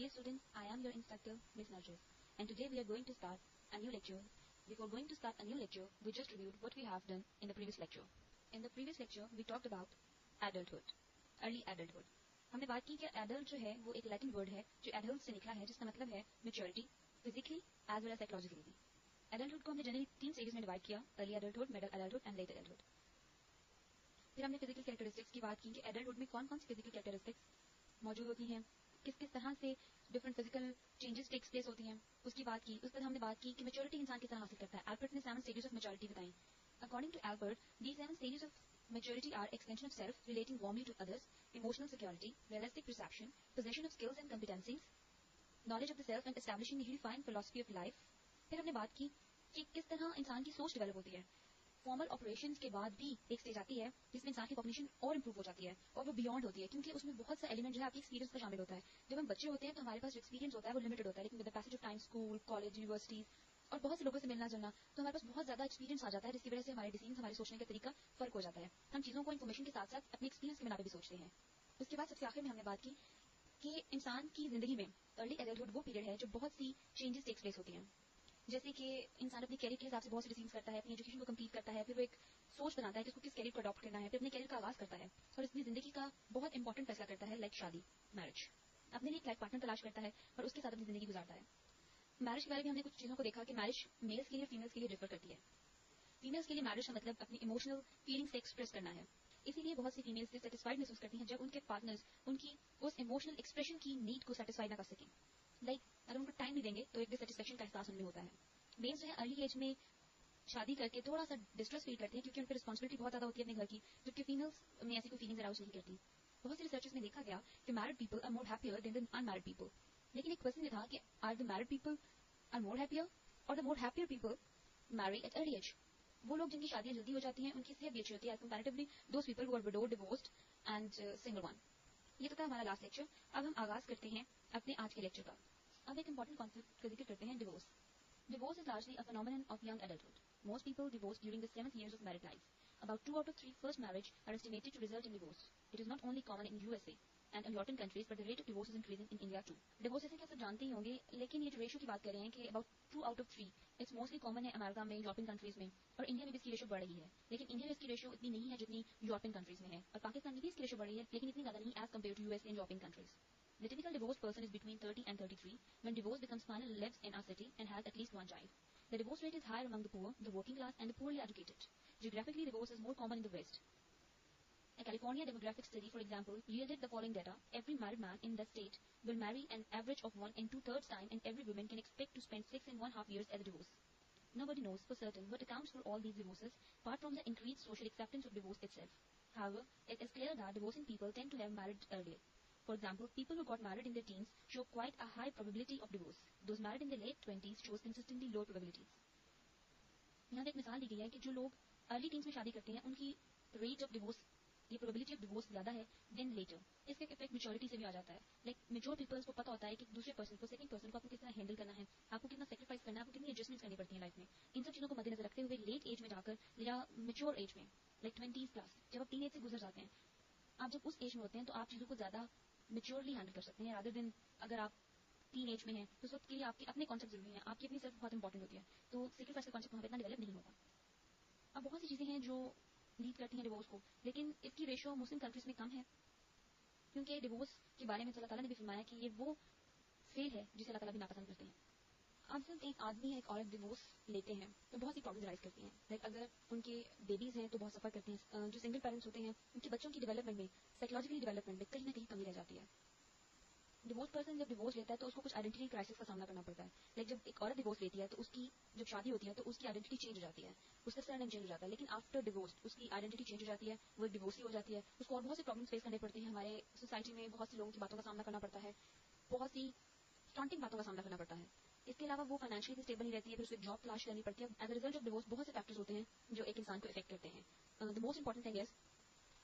Dear students, I am your instructor, Ms. Narjis, and today we are going to start a new lecture. Before going to start a new lecture, we just reviewed what we have done in the previous lecture. In the previous lecture, we talked about adulthood, early adulthood. हमने बात की कि adult जो है वो एक Latin word है जो adult से निकला है जिसका मतलब है maturity, physically as well as psychologically. Adulthood को हमने जनरली 3 stages में डिवाइड किया, early adulthood, middle adulthood and late adulthood. फिर हमने physical characteristics की बात की कि adulthood में कौन-कौन सी physical characteristics मौजूद होती हैं, किस तरह से different physical changes takes place होती हैं, उसकी बात की. उसके बाद हमने बात की कि मैच्योरिटी इंसान किस तरह हासिल करता है. एल्बर्ट ने 7 स्टेजेस ऑफ मैच्योरिटी बताई. According to Albert, these 7 stages of maturity are extension of self, relating warmly to others, emotional security, realistic perception, possession of skills and competencies, knowledge of the self and establishing a refined philosophy of life. फिर हमने बात की कि किस तरह इंसान की सोच डेवलप होती है. फॉर्मल ऑपरेशंस के बाद भी एक स्टेज आती है जिसमें इंसान की कॉग्निशन और इंप्रूव हो जाती है और वो बियॉन्ड होती है क्योंकि उसमें बहुत सा एलिमेंट जो है आपकी एक्सपीरियंस का शामिल होता है. जब हम बच्चे होते हैं तो हमारे पास जो एक्सपीरियंस होता है वो लिमिटेड होता है, लेकिन with the passage of time school, college, universities और बहुत से लोगों से मिलना जुलना तो हमारे पास बहुत ज्यादा एक्सपीरियंस आ जाता है जिसकी वजह से हमारे डिसीजन, हमारे सोचने का तरीका फर्क हो जाता है. हम चीजों को इन्फॉर्मेशन के साथ साथ अपने एक्सपीरियंस के बिना पे भी सोचते हैं. उसके बाद सबसे आखिर में हमने बात की कि इंसान की जिंदगी में अर्ली एडल्टहुड वो पीरियड है जो बहुत सी चेंजेस टेक्स प्लेस होती हैं. जैसे कि इंसान अपने कैरियर के हिसाब से बहुत से डिसीजन करता है, अपनी एजुकेशन को कंप्लीट करता है, फिर वो एक सोच बनाता है कि उसको किस कैरियर को अडॉप्ट करना है, फिर अपने कैरियर का आगाज करता है और अपनी जिंदगी का बहुत इंपॉर्टेंट फैसला करता है, लाइक शादी, मैरिज. अपने लिए एक लाइफ पार्टनर तलाश करता है और उसके साथ अपनी जिंदगी गुजारता है. मैरिज के बारे में हमने कुछ चीजों को देखा कि मैरिज मेल्स के लिए और फीमेल्स के लिए डिफर करती है. फीमेल्स के लिए मैरिज का मतलब अपनी इमोशनल फीलिंग्स एक्सप्रेस करना है. इसीलिए बहुत सी फीमेल्स डिससैटिस्फाइड महसूस करती हैं जब उनके पार्टनर्स उनकी उस इमोशनल एक्सप्रेशन की नीड को सेटिस्फाई ना कर सकें. लाइक अगर उनको टाइम नहीं देंगे तो एक डिससैटिस्फैक्शन का एहसास उनमें होता है. मेल्स जो है अर्ली एज में शादी करके थोड़ा सा डिस्ट्रेस फील करते हैं क्योंकि उन पर रिस्पॉन्सिबिलिटी बहुत ज्यादा होती है अपने घर की, जबकि फीमेल्स में ऐसी कोई फीलिंग्स अराउज नहीं करती. बहुत सी रिसर्चेस में देखा गया कि married people are more happier than the unmarried people. लेकिन एक क्वेश्चन ये था कि are the married people are more happier और the more happier people marry at early age. वो लोग जिनकी शादियां जल्दी हो जाती हैं उनकी सेहत भी अच्छी होती है as comparatively those people who are widowed, divorced and single one. ये तो था हमारा लास्ट लेक्चर. अब हम आगाज करते हैं अपने आज के लेक्चर का. अब एक इंपॉर्टेंट कॉन्सेप्ट का जिक्र करते हैं, divorce. Divorce is largely a phenomenon of young adulthood. Most people divorce during the 7th years of married life. About 2 out of 3 first marriage are estimated to result in divorce. It is not only common in USA and in European countries, but the rate of divorce is increasing in India too. Divorce जैसे कि आप सब जानते ही होंगे, लेकिन ये जो ratio की बात कर रहे हैं कि about 2 out of 3, it's mostly common है अमेरिका में, यूरोपियन कंट्रीज में, और इंडिया में भी इसकी रेशियो बढ़ रही है. लेकिन इंडिया में इसकी रेशियो इतनी नहीं है जितनी यूरोपियन कंट्रीज में है, और पाकिस्तान में भी इसकी रेशियो बढ़ रही है लेकिन इतनी ज्यादा नहीं as compare to US and European countries. The typical divorced person is between 30 and 33 when divorce becomes final, lives in our city and has at least one child. The divorce rate is higher among the poor, the working class and the poorly educated. Geographically, divorce is more common in the West. A California demographic study, for example, yielded the following data. Every married man in the state will marry an average of 1 and 2/3 time, and every woman can expect to spend 6.5 years as a divorce. Nobody knows for certain what accounts for all these divorces, apart from the increased social acceptance of divorce itself. However, it is clear that divorcing people tend to have married earlier. For example, people who got married in their teens show quite a high probability of divorce. Those married in their late 20s shows consistently low probabilities. यहाँ पे एक मिसाल दी गई है कि जो लोग early teens में शादी करते हैं उनकी रेट ऑफ डिवोर्स, ये प्रोबेबिलिटी ऑफ डिवोर्स ज्यादा है देन लेटर. इसका इफेक्ट मैच्योरिटी से भी आ जाता है. लाइक मैच्योर पीपल्स को पता होता है कि दूसरे पर्सन को, सेकंड पर्सन को आपको कितना हैंडल करना है, आपको कितना सेक्रीफाइस करना है, आपको कितनी एडजस्टमेंट करनी पड़ती है लाइफ में. इन सब चीजों को मद्देनजर रखते हुए लेट एज में जाकर या मैच्योर एज में, लाइक 20s प्लस, जब आप टीन एज से गुजर जाते हैं, आप जब उस एज में होते हैं तो आप चीजों को ज्यादा मैच्योरली हैंडल कर सकते हैं रादर देन अगर आप टीन एज में हैं तो उस वक्त के लिए आपके अपने कॉन्सेप्ट जरूरी है, आपकी अपनी सेल्फ बहुत इंपॉर्टेंट होती है, तो सेक्रीफाइस का कॉन्सेप्ट वहां पे इतना डेवलप नहीं होगा. अब बहुत सी चीजें हैं जो लीड करती हैं डिवोर्स को, लेकिन इसकी रेशियो मुस्लिम कंट्रीज में कम है क्योंकि डिवोर्स के बारे में अल्लाह ताला ने भी फरमाया कि ये वो फेल है जिसे अल्लाह ताला भी नापसंद करते हैं. अब जब एक आदमी या एक औरत डिवोर्स लेते हैं तो बहुत सी प्रॉब्लम्स राइज करती हैं. लाइक अगर उनके बेबीज हैं तो बहुत सफर करते हैं. जो सिंगल पेरेंट्स होते हैं उनके बच्चों की डेवलपमेंट में, साइकोलॉजिकली डेवलपमेंट में कहीं ना कहीं कमी रह जाती है. डिवोर्स पर्सन जब डिवोर्स लेता है तो उसको कुछ आइडेंटिटी क्राइसिस का सामना करना पड़ता है. लाइक जब एक औरत डिवोर्स लेती है तो उसकी जब शादी होती है तो उसकी आइडेंटिटी चेंज हो जाती है, उसका सरनेम चेंज हो जाता है. लेकिन आफ्टर डिवोर्स उसकी आइडेंटिटी चेंज हो जाती है, वो एक डिवोर्सी हो जाती है. उसको और बहुत सी प्रॉब्लम्स फेस करने पड़ती हैं. हमारे सोसाइटी में बहुत से लोगों की बातों का सामना करना पड़ता है, बहुत सी स्टॉन्टिंग बातों का सामना करना पड़ता है. इसके अलावा वो फाइनेंशियली स्टेबल नहीं रहती है, फिर उसे जॉब तलाश करनी पड़ती है. As a result of divorce बहुत से फैक्टर्स होते हैं जो एक इंसान को इफेक्ट करते हैं. The most important thing is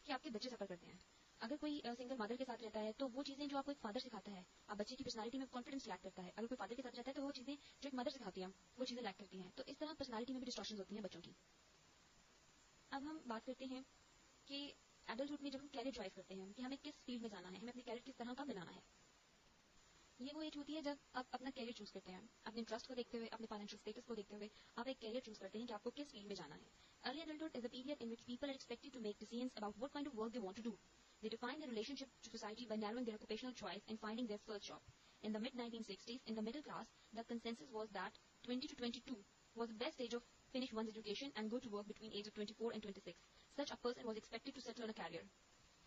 कि आपके बच्चे सफर करते हैं. अगर कोई सिंगल मदर के साथ रहता है तो वो चीजें जो आपको एक फादर सिखाता है, आप बच्चे की पर्सनालिटी में कॉन्फिडेंस लैक करता है. अगर कोई फादर के साथ रहता है तो वो चीजें जो एक मदर सिखाती है वो चीजें लैक करती हैं. तो इस तरह पर्सनालिटी में भी डिस्टॉर्शंस होती हैं बच्चों की. अब हम बात करते हैं कि एडल्टहुड में जब हम कैरियर चॉइस करते हैं कि हमें किस फील्ड में जाना है, हमें अपने कैरियर किस तरह का बनाना है. ये वो एज होती है जब आप अपना कैरियर चूज करते हैं, अपने इंटरेस्ट को देखते हुए, अपने फाइनेंशियल स्टेटस को देखते हुए आप एक कैरियर चूज करते हैं कि आपको किस फील्ड में जाना है. Early adulthood is a period in which people are expected to make decisions about what kind of work they want to do. They define their relationship to society by narrowing their occupational choice and finding their first job. In the mid-1960s, in the middle class, the consensus was that 20 to 22 was the best age of finish one's education and go to work between age of 24 and 26. Such a person was expected to settle on a career.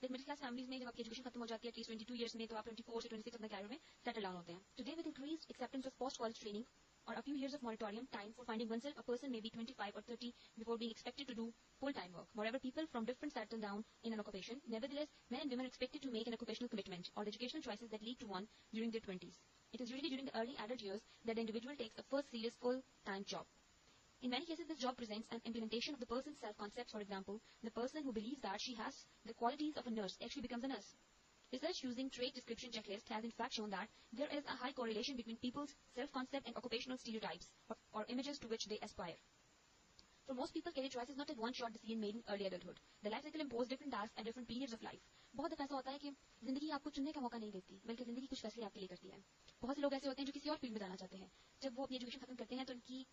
Like middle class families में जब आपकी education खत्म हो जाती है at least 22 years में, तो आप 24 से 26 अपने कैरियर में सेटल डाउन होते हैं. Today with increased acceptance of post college training or a few years of moratorium time for finding oneself, a person may be 25 or 30 before being expected to do full-time work. Moreover, people from different settle down in an occupation. Nevertheless, men and women are expected to make an occupational commitment or educational choices that lead to one during their 20s. It is usually during the early adult years that the individual takes a first serious full-time job. In many cases, this job presents an implementation of the person's self-concepts. For example, the person who believes that she has the qualities of a nurse actually becomes a nurse. Research using trait description checklist has in fact shown that there is a high correlation between people's self-concept and occupational stereotypes or images to which they aspire. For most people, career choice is not a one-shot decision made in early adulthood. The life cycle imposes different tasks at different periods of life. बहुत दफा ऐसा होता है कि जिंदगी आपको चुनने का मौका नहीं देती, बल्कि जिंदगी कुछ फैसले आपके लिए करती है. बहुत से लोग ऐसे होते हैं जो किसी और फील्ड में जाना चाहते हैं. जब वो अपनी एजुकेशन खत्म करते हैं तो उनकी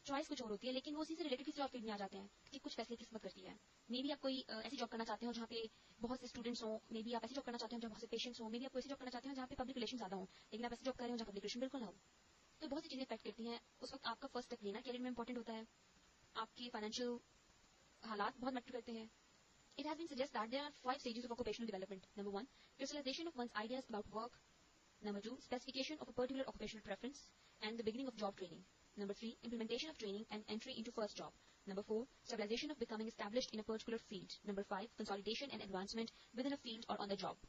चॉइस कुछ और होती है, लेकिन वो उसी से रिलेटेड किसी और फील्ड में आ जाते हैं कि कुछ फैसले किस्मत करती है. मे बी आप कोई ऐसी जॉब करना चाहते हो जहाँ पे बहुत से स्टूडेंट्स हो, मे बी आप ऐसी जॉब करना चाहते हो जहाँ बहुत से पेशेंट्स हो, मे बी आप ऐसी जॉब करना चाहते हो जहाँ पे पब्लिक रिलेशन ज्यादा हो, लेकिन आप ऐसी जॉब कर रहे हो जहाँ पब्लिक रिलेशन बिल्कुल ना हो. तो बहुत सी चीजें इफेक्ट करती हैं. उस वक्त आपका फर्स्ट स्टेप लेना कैरियर में इंपॉर्टेंट होता है. आपके फाइनेंशियल हालात बहुत मैटर करते हैं. It has been suggested that there are 5 stages of occupational development. Number 1, crystallization of one's ideas about work. Number 2, specification of a particular occupational preference and the beginning of job training. Number 3, implementation of training and entry into first job. Number 4, stabilization of becoming established in a particular field. Number 5, consolidation and advancement within a field or on the job.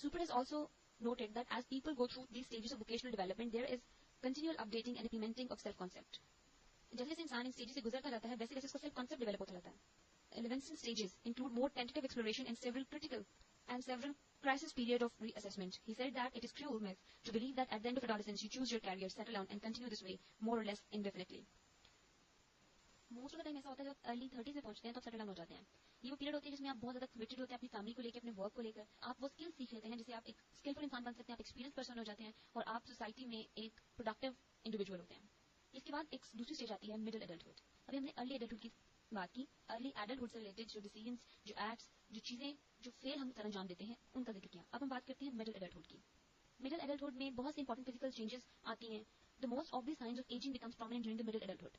Super has also noted that as people go through these stages of vocational development, there is continual updating and implementing of self-concept. जैसे जैसे इंसान इन stages से गुजरता रहता है, वैसे वैसे उसका सेल्फ कॉन्सेप्ट डेवलप होता रहता है. Levinson's stages include more tentative exploration and several crisis period of reassessment. He said that it is cruel myth to believe that at the end of adolescence you choose your career, settle down and continue this way more or less indefinitely. Most of the time ऐसा होता है जब early 30s में पहुंचते हैं तो settle down हो जाते हैं. ये वो पीरियड होती है जिसमें आप बहुत ज्यादा कमिटेड होते हैं अपनी फैमिली को लेकर, अपने वर्क को लेकर. आप वो स्किल सीख लेते हैं जिससे आप एक स्किलफुल इंसान बन सकते हैं, आप एक्सपीरियंस पर्सन हो जाते हैं और आप सोसाइटी में एक प्रोडक्टिव इंडिविजुअल होते हैं. इसके बाद एक दूसरी स्टेज आती है मिडिल एडल्टहुड. अभी हमने अर्ली एडल्टहुड की बात की. अर्ली एडल्टहुड से रिलेटेड जो डिसीजंस, जो एक्ट्स, जो चीजें, जो फेल हम अंजाम देते हैं, उनका जिक्र किया. अब हम बात करते हैं मिडिल एडल्टहुड की. मिडिल एडल्टहुड में बहुत से इंपॉर्टेंट फिजिकल चेंजेस आती हैं. The most obvious science of ageing becomes prominent during the middle adulthood.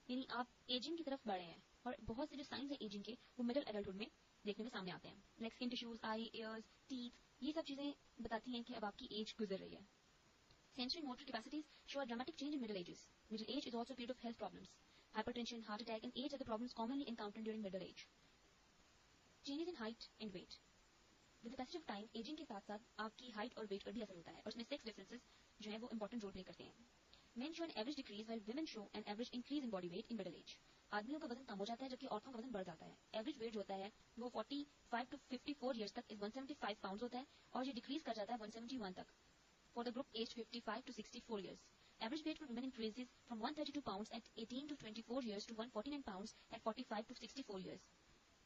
यानी आप एजिंग की तरफ बढ़े हैं और बहुत से जो साइंस है एजिंग के वो मिडिल एडल्टहुड में देखने में सामने आते हैं. लाइक स्किन टिश्यूज, आई, ईयर्स, टीथ, ये सब चीजें बताती हैं कि अब आपकी एज गुजर रही है. Sensory motor capacities show a dramatic change in middle ages. Middle age is also a period of health problems. Hypertension, heart attack, and AIDS are the problems commonly encountered during middle age. Changes in height and weight. With the passage of time, aging के साथ साथ आपकी height और weight पर भी असर होता है और इसमें sex differences जो है वो important role play करते हैं. Men show an average decrease while women show an average increase in body weight in middle age. आदमियों का वजन कम हो जाता है जबकि औरतों का वजन बढ़ जाता है. एवरेज वेट जो होता है वो 45 to 54 years तक 175 pounds होता है और ये डिक्रीज कर जाता है 171 तक. For the group aged 55 to 64 years. Average weight for women increases from 132 pounds at 18 to 24 years to 149 pounds at 45 to 64 years.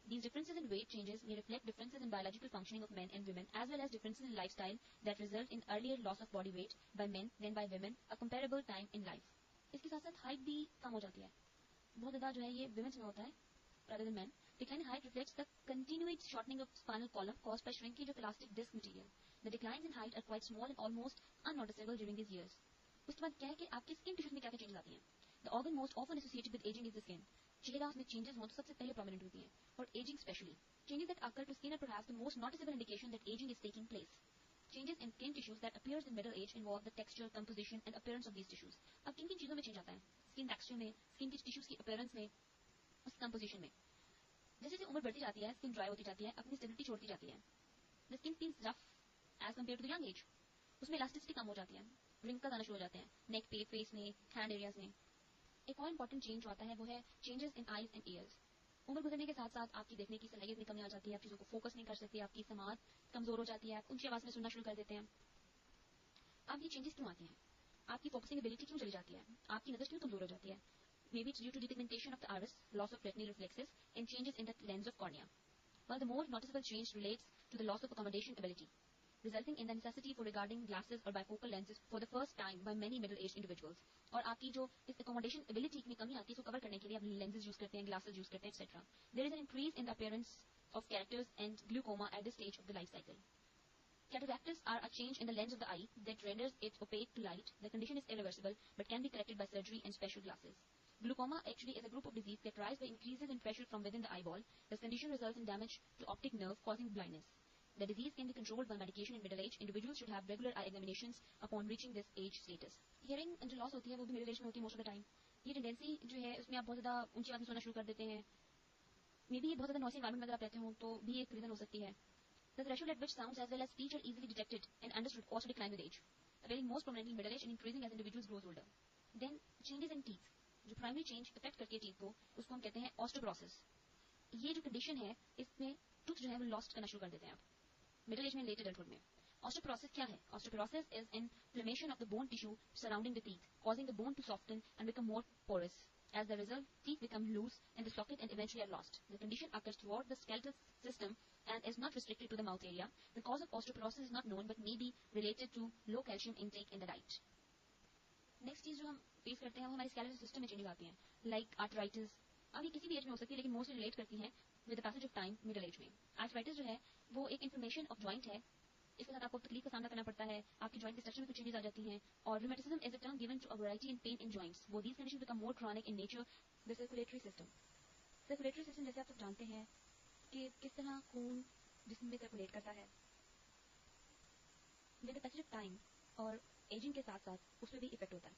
These differences in weight changes may reflect differences in biological functioning of men and women as well as differences in lifestyle that result in earlier loss of body weight by men than by women a comparable time in life. इसके साथ साथ height भी कम हो जाती है. बहुत ज़्यादा जो है ये women's में होता है rather than men. Decline in height reflects the continued shortening of spinal column caused by shrinkage of elastic disc material. The declines in height are quite small and almost unnoticeable during these years. उसके बाद क्या है कि आपके skin tissues में क्या क्या changes आती हैं. The organ most often associated with aging is the skin. चेहरा उसमें चेंजेस हो तो सबसे पहले प्रोमिनेंट होती हैं और ageing specially. Changes that occur to skin are perhaps the most noticeable indication that aging is taking place. Changes in skin tissues that appears in middle age involve the texture, composition and appearance of these tissues. अब किन किन चीजों में change आता है? Skin texture में, skin की tissues की अपीयरेंस में, उस कंपोजिशन में. जैसे जैसे उम्र बढ़ती जाती है स्किन ड्राई होती जाती है, अपनी स्टेबिलिटी छोड़ती जाती है. The skin feels rough as compare to the young age. उसमें इलास्टिसिटी कम हो जाती है, रिंकल्स आना शुरू हो जाते हैं नेक पे, फेस में, हैंड एरियाज में. एक और इंपॉर्टेंट चेंज आता है वो है changes in eyes and years. उम्र गुजरने के साथ साथ आपकी देखने की सलाहियत में कमी आ जाती है, आप चीजों को फोकस नहीं कर सकते, आपकी समाज कमजोर हो जाती है, आप ऊंची आवाज में सुनना शुरू कर देते हैं. अब ये चेंजेस क्यों आती हैं? आपकी फोकसिंग एबिलिटी क्यों चली जाती है? आपकी नजर क्यों कमजोर हो जाती है? Maybe it's due to depigmentation of the iris, loss of retinal reflexes, and changes in the lens of cornea. While the more noticeable change relates to the loss of accommodation ability. resulting in the necessity for regarding glasses or bifocal lenses for the first time by many middle-aged individuals. और आपकी जो इस accommodation ability में कमी आती है, इसको cover करने के लिए आप lenses use करते हैं, glasses use करते हैं, etc. There is an increase in the appearance of cataracts and glaucoma at this stage of the life cycle. Cataracts are a change in the lens of the eye that renders it opaque to light. The condition is irreversible but can be corrected by surgery and special glasses. Glaucoma actually is a group of disease characterized by increases in pressure from within the eyeball. This condition results in damage to optic nerve causing blindness. The disease can be controlled by medication in middle age. Individuals should have regular eye examinations upon reaching this age status. Hearing जो loss होती है वो भी middle age में होती है most of the time. ये tendency जो है उसमें आप बहुत ज़्यादा ऊंची आवाज़ में सोना शुरू कर देते हैं. Maybe बहुत ज़्यादा noisy environment में अगर आप रहते हो तो भी एक reason हो सकती है. The threshold at which sounds as well as speech are easily detected and understood also decline with age, appearing most prominently in middle age and increasing as individuals grow older. Then changes in teeth. जो primary change affect करती है teeth को उसको हम कहते हैं osteoporosis. ये जो condition है इसमें tooth जो है वो lost करना शुरू कर देते हैं आप. Middle age में late adulthood में. Osteoporosis क्या है? Osteoporosis is inflammation of the bone tissue surrounding the teeth, causing the bone to soften and become more porous. As a result, teeth become loose in the socket and eventually are lost. The condition occurs throughout the skeletal system and is not restricted to the mouth area. The cause of osteoporosis is not known but may be related to low calcium intake in the diet. Next चीज जो हम face करते हैं वो हमारे skeletal system में changes आती हैं, like arthritis. अब ये किसी भी एज में हो सकती है लेकिन मोस्टली रिलेट करती हैं with the passage of time middle age में. आर्थराइटिस जो है वो एक इन्फ्लेमेशन ऑफ जॉइंट है. इसके साथ आपको तकलीफ का सामना करना पड़ता है, आपकी जॉइंट के स्ट्रक्चर में कुछ चेंजेस आ जाती हैं. और rheumatism is a term given to a variety in pain in joints. वो these conditions become more chronic in nature. The circulatory system. Circulatory system जैसे आप सब जानते हैं कि किस तरह खून जिस्म में सर्कुलेट करता है. With the passage of time और एजिंग के साथ साथ उसमें भी इफेक्ट होता है.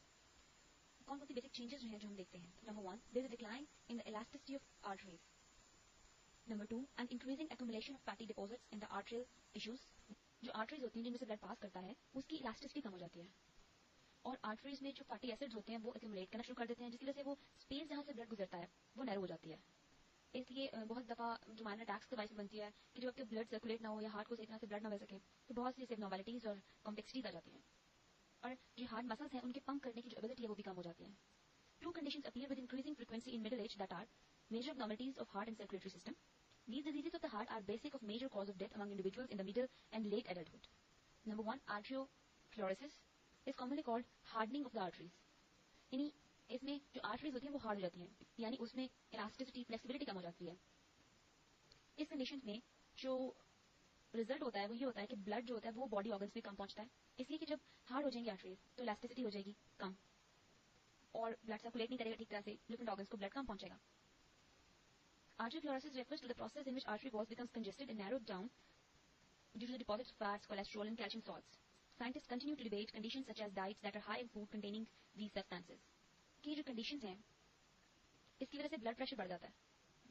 कौन कौन सी बेसिक चेंजेस हैं जो हम देखते हैं? Number 1, there is a decline in the elasticity of arteries. Number 2, an increasing accumulation of fatty deposits in the arterial tissues. जो आर्टरीज होती हैं जिनमें से ब्लड पास करता है उसकी इलास्टिसिटी कम हो जाती है और आर्टरीज में जो फैटी एसिड्स होते हैं वो एक्यूमुलेट करना शुरू कर देते हैं जिसकी वजह से वो स्पेस जहाँ से ब्लड गुजरता है वो नैरो हो जाती है. इसलिए बहुत दफा जो माइनर अटैक्स के बायस बनती है कि जब आपके ब्लड सर्कुलेट ना हो या हार्ट को सही तरह से ब्लड ना बह सके तो बहुत सी एबनॉर्मलिटीज और कॉम्प्लेक्सिटीज आ जाती हैं और जो हार्ट मसल्स हैं उनके पंप करने की जो एबिलिटी है वो भी कम हो जाती है. Two conditions appear with increasing frequency in middle age that are major abnormalities of heart and circulatory system. These diseases of the heart are basic of major cause of death among individuals in the middle and late adulthood. Number 1, arteriosclerosis is commonly called hardening of the arteries. यानी इसमें जो arteries होती हैं वो hard हो जाती हैं, यानी उसमें elasticity, flexibility कम हो जाती है. इस कंडीशन में जो रिजल्ट होता है वो ये होता है कि ब्लड जो होता है वो बॉडी ऑर्गन्स में कम पहुंचता है. इसलिए कि जब हार्ड हो जाएंगे आर्टरीज तो इलास्टिसिटी हो जाएगी कम और ब्लड सर्कुलेट नहीं करेगा ठीक तरह से, डिफरेंट ऑर्गन्स को ब्लड कम पहुंचेगा. Arteriosclerosis refers to the process in which artery walls becomes congested and narrowed down due to the deposits of fats, cholesterol, and calcium salts. Scientists continue to debate conditions such as diets that are high in food containing these substances. की जो conditions हैं, इसकी वजह से blood pressure बढ़ जाता है.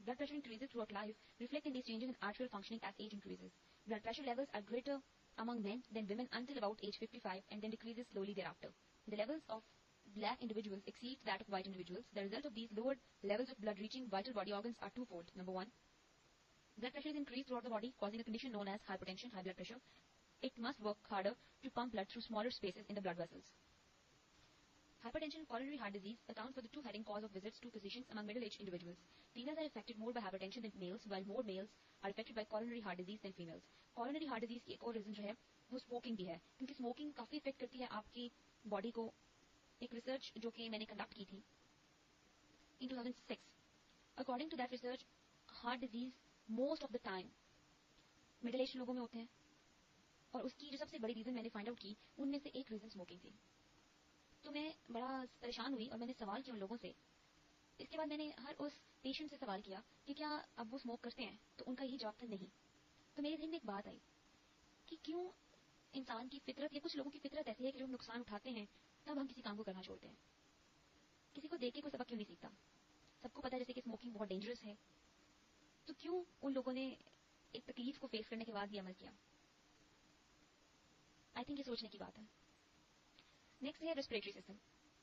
Blood pressure increases throughout life, reflecting these changes in arterial functioning as age increases. Blood pressure levels are greater among men than women until about age 55 and then decreases slowly thereafter. The levels of black individuals exceed that of white individuals. The result of these lowered levels of blood reaching vital body organs are twofold. Number 1, blood pressure is increased throughout the body, causing a condition known as hypertension, high blood pressure. It must work harder to pump blood through smaller spaces in the blood vessels. Hypertension and coronary heart disease account for the two heading cause of visits to physicians among middle-aged individuals. Females are affected more by hypertension than males, while more males are affected by coronary heart disease than females. Coronary heart disease की एक और reason जो है वो smoking भी है, क्योंकि smoking काफी इफेक्ट करती है आपकी बॉडी को. एक रिसर्च जो कि मैंने कंडक्ट की थी in 2006, according to that research, heart disease most of the time middle age लोगों में होते हैं और उसकी जो सबसे बड़ी रीजन मैंने फाइंड आउट की उनमें से एक रीजन स्मोकिंग थी. तो मैं बड़ा परेशान हुई और मैंने सवाल किया उन लोगों से. इसके बाद मैंने हर उस पेशेंट से सवाल किया कि क्या अब वो स्मोक करते हैं, तो उनका यही जवाब था नहीं. तो मेरे ध्यान में एक बात आई कि क्यों इंसान की फितरत या कुछ लोगों की फितरत ऐसी है कि जब नुकसान उठाते हैं तब हम किसी काम को करना छोड़ते हैं. किसी को देख के कोई सबक क्यों नहीं सीखता? सबको पता है जैसे कि स्मोकिंग बहुत डेंजरस है, तो क्यों उन लोगों ने एक तकलीफ को फेस करने के बाद भी अमल किया? आई थिंक ये सोचने की बात है. नेक्स्ट है respiratory system.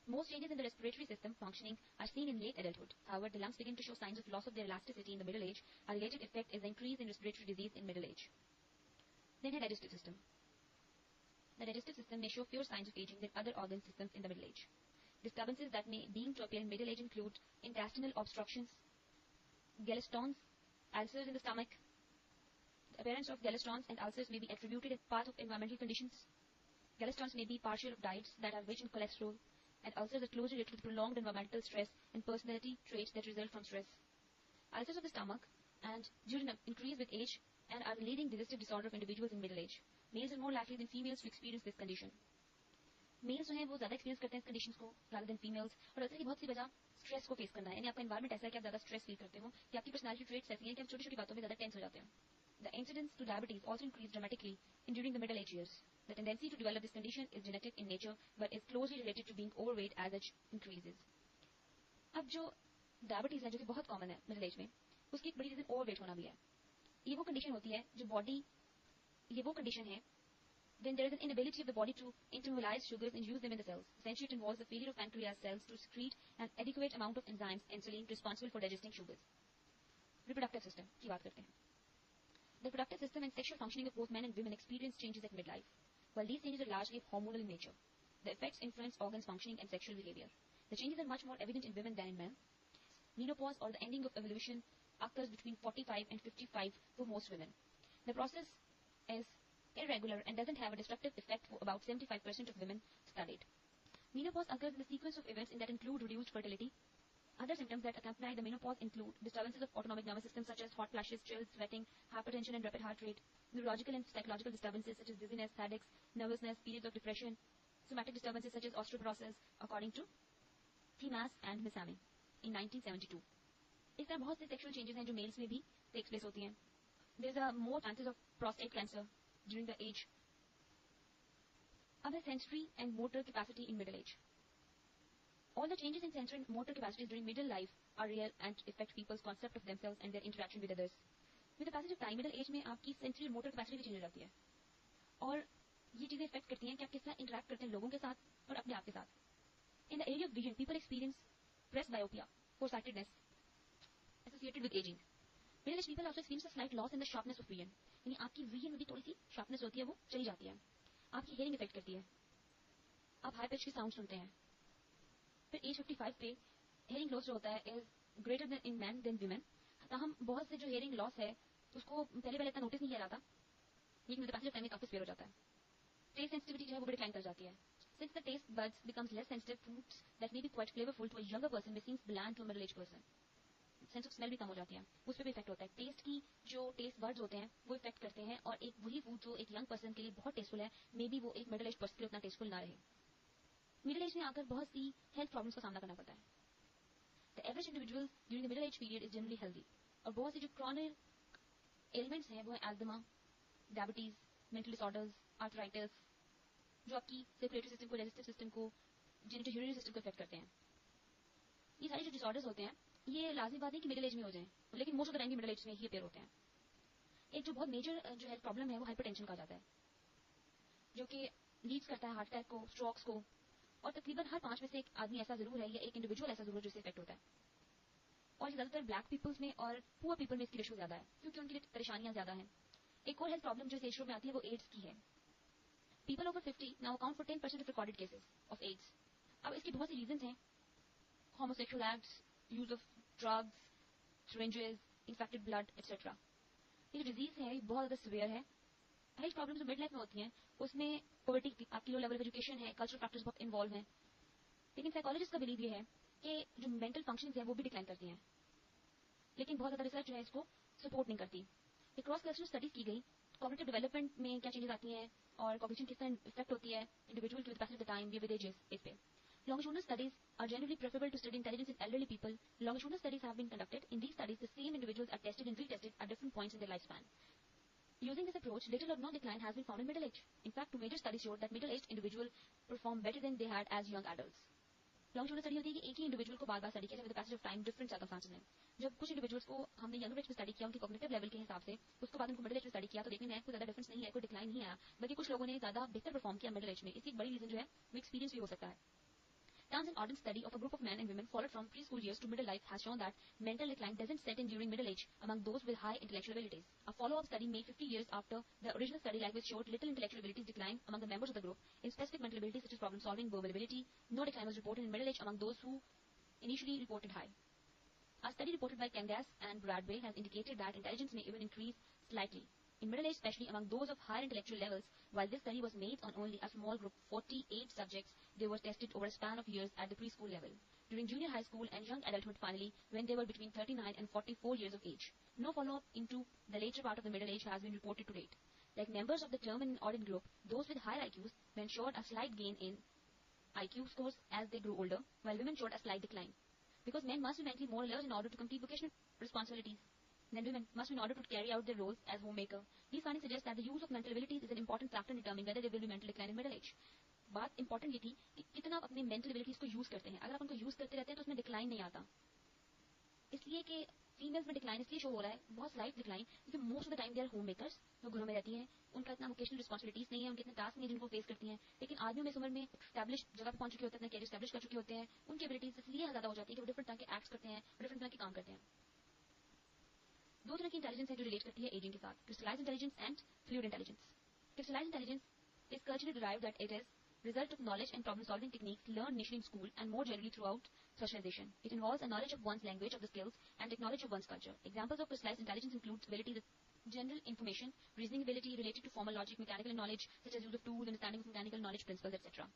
Most changes in the respiratory system functioning are seen in late adulthood. However, the lungs begin to show signs of loss of their elasticity in the middle age. A related effect is the increase in respiratory disease in middle age. Then the digestive system. The digestive system may show fewer signs of aging than other organ systems in the middle age. Disturbances that may begin to appear in middle age include intestinal obstructions, gallstones, ulcers in the stomach, appearance of gallstones and ulcers may be attributed as part of environmental conditions. Gallstones may be partial of diets that are rich in cholesterol, and ulcers are closely related to prolonged environmental stress and personality traits that result from stress. Ulcers of the stomach and duodenum increase with age and are the leading digestive disorder of individuals in middle age. Males are more likely than females to experience this condition. Males जो हैं वो ज्यादा experience करते हैं इस condition को rather than females, और ulcer की बहुत सी वजह स्ट्रेस को फेस करना है, यानी आपका एनवायरमेंट ऐसा है कि आप ज्यादा स्ट्रेस फील करते हो, कि आपकी पर्सनालिटी ट्रेट्स ऐसी हैं कि आप छोटी छोटी बातों में ज्यादा टेंस हो जाते हैं. The incidence to diabetes also increased dramatically during the middle age years. The tendency to develop this condition is genetic in nature, but is closely related to being overweight as age increases. अब जो diabetes है जो कि बहुत common है middle age में, उसकी एक बड़ी रीजन ओवरवेट होना भी है. ये वो कंडीशन होती है जो बॉडी, ये वो कंडीशन है then there is an inability of the body to internalize sugars and use them in the cells. Essentially, it involves the failure of pancreas cells to secrete an adequate amount of enzymes, insulin, responsible for digesting sugars. Reproductive system की बात करते हैं. The reproductive system and sexual functioning of both men and women experience changes at midlife. While these changes are largely hormonal in nature, the effects influence organs functioning and sexual behavior. The changes are much more evident in women than in men. Menopause, or the ending of evolution, occurs between 45 and 55 for most women. The process is irregular and doesn't have a destructive effect for about 75% of women studied. Menopause occurs in the sequence of events that include reduced fertility. Other symptoms that accompany the menopause include disturbances of autonomic nervous system such as hot flashes, chills, sweating, hypertension and rapid heart rate, neurological and psychological disturbances such as dizziness, headaches, nervousness, periods of depression, somatic disturbances such as osteoporosis, according to Thimas and Misami in 1972. इस तरह बहुत से sexual changes हैं जो males में भी takes place होती हैं. There is a more chances of prostate cancer during the age. Other sensory and motor capacity in middle age. All the changes in sensory and motor capacities during middle life are real and affect people's concept of themselves and their interaction with others. With the passage of time, middle age में आपकी sensory and motor capacity भी change हो जाती है, और ये चीजें affect करती हैं कि आप किस तरह interact करते हैं लोगों के साथ और अपने आप के साथ. In the area of vision, people experience presbyopia, foresightedness associated with aging. Middle-aged people also experience a slight loss in the sharpness of vision. यानी आपकी vision में भी थोड़ी सी sharpness होती है, वो चली जाती है. आपकी hearing affect करती है, आप high pitch की sound सुनते हैं. फिर age 55 पे hearing loss जो होता है is greater than in men than women. ताहम बहुत से जो hearing loss है उसको पहले इतना notice नहीं किया जाता, लेकिन with the passage of time में काफी severe हो जाता है. Taste sensitivity जो है वो भी decline कर जाती है. Since the taste buds becomes less sensitive, foods that may be quite flavorful to a younger person may seem bland to a middle-aged person. Sense of smell भी कम हो जाती है, उस पर भी इफेक्ट होता है. टेस्ट की जो टेस्ट बर्ड्स होते हैं वो इफेक्ट करते हैं, और एक वही फूड जो एक यंग पर्सन के लिए बहुत टेस्टफुल है, मे बी वो एक मिडिल एज पर्सन के लिए उतना टेस्टफुल ना रहे. मिडिल एज में आकर बहुत सी हेल्थ प्रॉब्लम्स का सामना करना पड़ता है. The average individual during the middle age period is generally healthy, और बहुत सी जो क्रॉनिक एलिमेंट्स हैं वो है एल्दमा, डायबिटीज, मेंटल डिसऑर्डर्स, आर्थराइटिस, जो आपकी सर्कुलेटरी सिस्टम को, डाइजेस्टिव सिस्टम को, जेनिटल यूरिनरी सिस्टम को इफेक्ट करते हैं. ये सारे जो डिसऑर्डर्स होते हैं ये लाजमी बात नहीं कि मिडिल एज में हो जाए, लेकिन most of the time middle age में ही अपेयर होते हैं. एक जो बहुत मेजर जो हेल्थ प्रॉब्लम है वो हाइपरटेंशन कहा जाता है, जो कि लीड्स करता है हार्ट अटैक को, स्ट्रोक्स को, और तकरीबन हर 5 में से एक आदमी ऐसा जरूर है या एक इंडिविजुअल ऐसा जरूर है जिससे इफेक्ट होता है. और ज्यादातर ब्लैक पीपल्स में और पुअर पीपल में इसकी रेशो ज्यादा है, क्योंकि उनकी परेशानियां ज्यादा हैं. एक और हेल्थ प्रॉब्लम जो इस रेशो में आती है वो एड्स की है. People over 50 now account for 10% of recorded cases of AIDS. अब इसकी बहुत सी रीजंस हैं, homosexual acts, use of drugs, syringes, infected blood, etc. ये जो डिजीज है ये बहुत ज्यादा सीवियर है. हेल्थ प्रॉब्लम जो मिड लाइफ में होती हैं उसमें पॉवर्टी, आपकी लो लेवल ऑफ एजुकेशन है, कल्चरल फैक्टर्स बहुत इन्वॉल्व हैं. लेकिन साइकोलॉजिस्ट का बिलीव ये है कि जो मेंटल फंक्शंस हैं वो भी डिक्लाइन करती हैं, लेकिन बहुत ज्यादा रिसर्च जो है इसको सपोर्ट नहीं करती. ये क्रॉस कल्चरल स्टडीज की गई, कॉग्निटिव डेवलपमेंट में क्या चेंजेस आती हैं और कॉग्निशन किस तरह इफेक्ट होती है इंडिविजुअल के with passage of the time या विद एजेस. इस पे longitudinal studies are generally preferable to study intelligence in elderly people. Longitudinal studies have been conducted. In these studies, the same individuals are tested and retested at different points in their lifespan. Using this approach, little or no decline has been found in middle age. In fact, 2 major studies showed that middle-aged individuals perform better than they had as young adults. Longitudinal study होती है कि एक ही individual को बार बार study किया with the passage of time different circumstances में. जब कुछ individuals को हमने यंगर एज में स्टडी किया उनके कॉग्निटिव लेवल के हिसाब से, उसके बाद उनको मिडिल एज में स्टडी किया तो देखने में कोई ज्यादा डिफरेंस नहीं है, कोई डिक्लाइन नहीं आया, बल्कि कुछ लोगों ने ज्यादा बेहतर परफॉर्म किया मिडिल एज में. इसकी एक बड़ी रीजन जो है वो एक्सपीरियंस भी हो सकता है. Townsend Orden study of a group of men and women followed from preschool years to middle life has shown that mental decline doesn't set in during middle age among those with high intellectual abilities. A follow-up study made 50 years after the original study likewise showed little intellectual abilities decline among the members of the group. In specific mental abilities such as problem solving, verbal ability, no decline was reported in middle age among those who initially reported high. A study reported by Kangas and Bradway has indicated that intelligence may even increase slightly. In middle age, especially among those of higher intellectual levels, while this study was made on only a small group, 48 subjects, they were tested over a span of years at the preschool level. During junior high school and young adulthood finally, when they were between 39 and 44 years of age. No follow-up into the later part of the middle age has been reported to date. Like members of the term and audit group, those with higher IQs showed a slight gain in IQ scores as they grew older, while women showed a slight decline. Because men must be mentally more alert in order to complete vocational responsibilities than women must be in order to carry out their roles as homemaker. These findings suggest that the use of mental abilities is an important factor in determining whether there will be mental decline in middle age. बात important ये थी कि कितना आप अपने mental abilities को use करते हैं. अगर आप उनको यूज करते रहते हैं तो उसमें डिक्लाइन नहीं आता. इसलिए कि फीमेल्स में डिक्लाइन इसलिए शो हो रहा है, बहुत स्लाइट डिक्लाइन, क्योंकि most of the time they are home makers, जो घरों में रहती हैं, उनका इतना वोकेशनल रिस्पॉन्सिबिलिटीज नहीं है, उनके इतने टास्क नहीं है जिनको फेस करती हैं. लेकिन आदमियों में इस उम्र में स्टैब्लिश जगह पर पहुंच चुके होते हैं, अपना कैरियर स्टैब्लिश कर चुके होते हैं, उनकी एबिलिटीज इसलिए ज्यादा हो जाती है कि वो डिफरेंट तरह के एक्ट्स करते हैं, डिफरेंट तरह के काम करते हैं. दो तरह की इंटेलिजेंस है जो रिलेट करती है एजिंग के साथ, crystallised intelligence and fluid intelligence. Crystallised intelligence is culturally derived that it is result of knowledge and problem solving techniques learned initially in school and more generally throughout socialization. It involves a knowledge of one's language, of the skills and knowledge of one's culture. Examples of crystallized intelligence include abilities of general information, reasoning ability related to formal logic, mechanical knowledge such as use of tools, understanding of mechanical knowledge, principles, etc.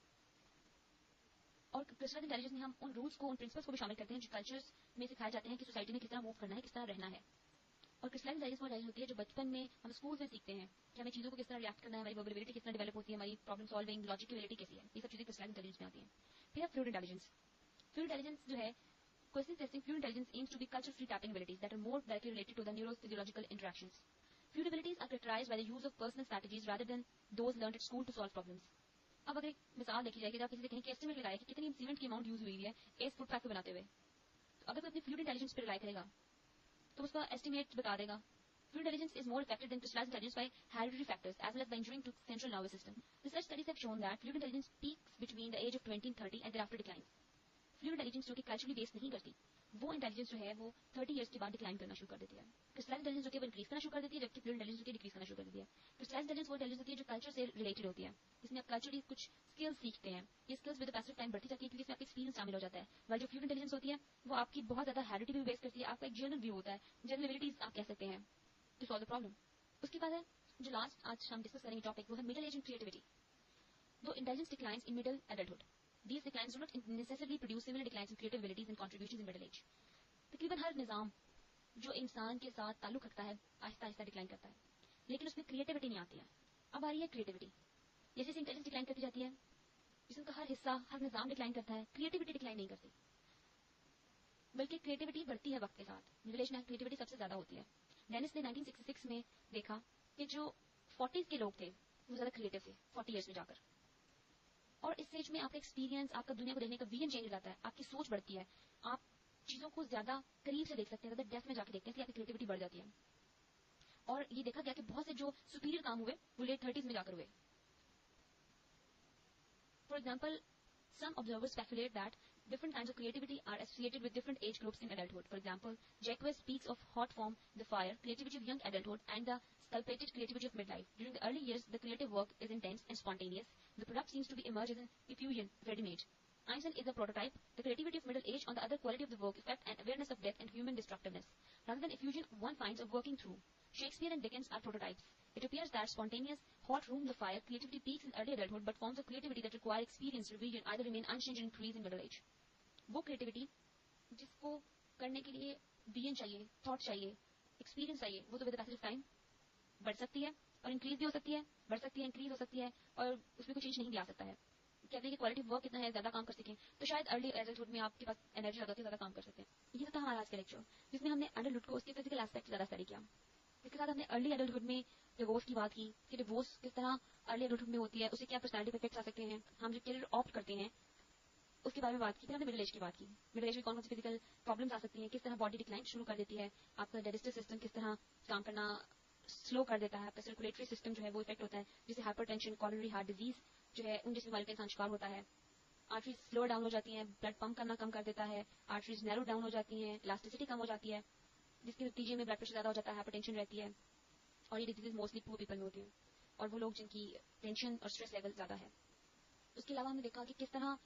और crystallised intelligence में हम उन rules को, उन principles को भी शामिल करते हैं जो कल्चर्स में सिखाए जाते हैं कि सोसाइटी में किस तरह मूव करना है, किस तरह रहना है. और क्रिस्टलाइज्ड इंटेलिजेंस वो इंटेलिजेंस होती है जो बचपन में हम स्कूल में सीखते हैं कि हमें चीजों को किस तरह रिएक्ट करना है, हमारी वर्बलिटी किस तरह डेवलप होती है, हमारी प्रॉब्लम सॉल्विंग, लॉजिक की एबिलिटी कैसी है, ये सब चीजें क्रिस्टलाइज्ड इंटेलिजेंस में आती हैं. फिर फ्लूइड इंटेलिजेंस. फ्लूइड इंटेलिजेंस जो है, question testing fluid intelligence aims to be culture free tapping abilities that are more directly related to the neurophysiological interactions. Fluid abilities are characterized by the use of personal strategies rather than those learned at school to solve problems. अब अगर एक मिसाल देखी जाए कि आप किसी से कहें कि एस्टिमेट लगाए कि कितनी सीमेंट की अमाउंट यूज हुई है एक फुट पैक बनाते हुए, तो अगर कोई अपनी फ्लूइड इंटेलिजेंस पे रिलाई करेगा तो उसका एस्टिमेट बता देगा. Fluid intelligence is more effective than crystallized intelligence by hereditary factors as well as by injuring to central nervous system. Research studies have shown that fluid intelligence peaks between the age of 20 and 30 and thereafter declines. Fluid intelligence जो कि culturally based नहीं करती, वो intelligence जो है वो 30 years के बाद डिक्लाइन करना शुरू कर देती है. क्रिस्टलाइज्ड इंटेलिजेंस जो कि वो इंक्रीज करना शुरू कर देती है, जबकि फ्लूइड इंटेलिजेंस जो कि डिक्रीज करना शुरू कर देती है. क्रिस्टलाइज्ड इंटेलिजेंस वो इंटेलिजेंस होती है जो कल्चर से रिलेटेड होती है, इसमें आप कल्चरली कुछ स्किल्स सीखते हैं. ये skills with the passage of time बढ़ती जाती है क्योंकि इसमें आपका एक्सपीरियंस शामिल हो जाता है. वाइल जो फ्लूइड इंटेलिजेंस होती है वो आपकी बहुत ज्यादा हेरिडिटी भी बेस करती है, आपका एक जनरल व्यू होता है, जनरल एबिलिटीज आप कह सकते हैं to solve the problem. उसके बाद है जो लास्ट आज हम डिस्कस करेंगे टॉपिक, वो है मिडिल एज एंड क्रिएटिविटी. दो intelligence declines in middle adulthood. These declines do not necessarily produce similar declines in creative abilities and contributions in middle age. तकरीबन हर निजाम जो इंसान के साथ ताल्लुक रखता है आहिस्ता आहिस्ता डिक्लाइन करता है, लेकिन उसमें क्रिएटिविटी नहीं आती है. अब आ रही है क्रिएटिविटी. जैसे जैसे इंटेलिजेंस डिक्लाइन करती जाती है, जिसका हर हिस्सा, हर निजाम डिक्लाइन करता है, क्रिएटिविटी डिक्लाइन नहीं करती, बल्कि क्रिएटिविटी बढ़ती है वक्त के साथ. मिडिल एज में क्रिएटिविटी सबसे ज्यादा होती है. डेनिस ने 1966 में देखा कि जो 40s के लोग थे वो ज्यादा क्रिएटिव थे 40 years में जाकर. और इस स्टेज में आपका एक्सपीरियंस, आपका दुनिया को देखने का विजन चेंज हो जाता है, आपकी सोच बढ़ती है, आप चीजों को ज्यादा करीब से देख सकते हैं, ज्यादा डेप्थ में जाके देखते हैं, आपकी क्रिएटिविटी बढ़ जाती है. और ये देखा गया कि बहुत से जो सुपीरियर काम हुए वो लेट 30s में जाकर हुए. For example, some observers speculate that different kinds of creativity are associated with different age groups in adulthood. For example, Jacques speaks of hot form, the fire, creativity of young adulthood, and the sculpted creativity of midlife. During the early years, the creative work is intense and spontaneous. The product seems to be emerged as an effusion, ready-made. Einstein is a prototype. The creativity of middle age on the other quality of the work, effect, and awareness of death and human destructiveness. Rather than effusion, one finds a working through. Shakespeare and Dickens are prototypes. It appears that spontaneous, hot room the fire, creativity peaks in early adulthood, but forms of creativity that require experience, revision, either remain unchanged and increase in middle age. वो creativity जिसको करने के लिए vision चाहिए, thought चाहिए, experience चाहिए, वो तो with the passage of time बढ़ सकती है और इंक्रीज भी हो सकती है, बढ़ सकती है, इंक्रीज हो सकती है, और उसमें कोई चेंज नहीं भी आ सकता है. कहते हैं कि क्वालिटी वर्क कितना है, ज्यादा काम कर सकें, तो शायद अर्ली एडल्टहुड में आपके पास एनर्जी ज्यादा होती है, ज्यादा काम कर सकते हैं. ये था हमारा आज का लेक्चर, जिसमें हमने एडल्टहुड को उसके फिजिकल एस्पेक्ट ज्यादा स्टडी किया. इसके साथ हमने अर्ली एडल्टहुड में डिवोर्स की बात की कि डिवोर्स किस तरह अर्ली एडल्टहुड में होती है, उससे क्या पर्सनैलिटी इफेक्ट्स आ सकते हैं, हम जो करियर ऑप्ट करते हैं उसके बारे में बात की. फिर हमने मिडिल एज की बात की. मिडिल एज में कौन कौन सी फिजिकल प्रॉब्लम्स आ सकती हैं, किस तरह बॉडी डिक्लाइन शुरू कर देती है, आपका डाइजेस्टिव सिस्टम किस तरह काम करना स्लो कर देता है, आपका सर्कुलेटरी सिस्टम जो है वो इफेक्ट होता है, जिससे हाइपरटेंशन, कोरोनरी हार्ट डिजीज जो है उन जैसी बीमारी का इंसान शिकार होता है. आर्टरीज स्लो डाउन हो जाती हैं, ब्लड पंप करना कम कर देता है, आर्टरीज नैरो डाउन हो जाती हैं, इलास्टिसिटी कम हो जाती है, जिसके नतीजे में ब्लड प्रेशर ज्यादा हो जाता है, हाइपरटेंशन रहती है. और ये डिजीज मोस्टली पुअर पीपल में होती है, और वो लोग जिनकी टेंशन और स्ट्रेस लेवल ज्यादा है. उसके अलावा हमने देखा कि किस तरह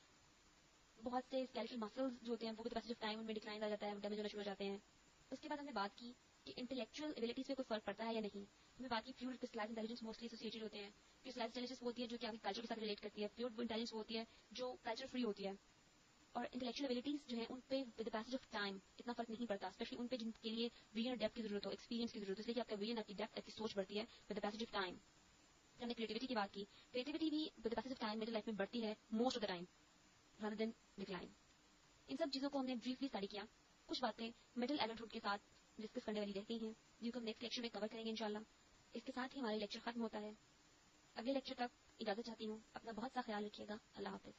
बहुत से स्केलेटल मसल्स जो होते हैं वो with the passage of time उनमें डिक्लाइन आ जाता है, डैमेज होना शुरू हो जाते हैं. उसके बाद हमने बात की कि इंटेलेक्चुअल एबिलिटीज पे कोई फर्क पड़ता है या नहीं। हमने बात की fluid crystallised intelligence mostly associated होते हैं। क्रिस्टलाइज्ड इंटेलिजेंस वो होती है जो कि आपके कल्चर के साथ रिलेट करती है, फ्लूइड इंटेलिजेंस वो होती है जो कल्चर फ्री होती है। और इंटेलेक्चुअल एबिलिटीज जो है उन पे with the passage of time इतना फर्क नहीं पड़ता, स्पेशली उन पे जिनके लिए विजन और डेप्थ की जरूरत हो, एक्सपीरियंस की जरूरत हो, इसलिए कि आपका विजन, आपकी डेप्थ, आपकी सोच बढ़ती है with the passage of time. हमने क्रिएटिविटी की बात की, क्रिएटिविटी भी with the passage of time middle life में बढ़ती है most of the time rather than decline. इन सब चीजों को हमने ब्रीफली स्टडी किया। कुछ बातें मिडिल एडल्टहुड के साथ डिस्कस करने वाली रहती हैं जिनको हम नेक्स्ट लेक्चर में कवर करेंगे इंशाल्लाह। इसके साथ ही हमारा लेक्चर खत्म होता है। अगले लेक्चर तक इजाजत चाहती हूँ। अपना बहुत सा ख्याल रखिएगा। अल्लाह हाफिज।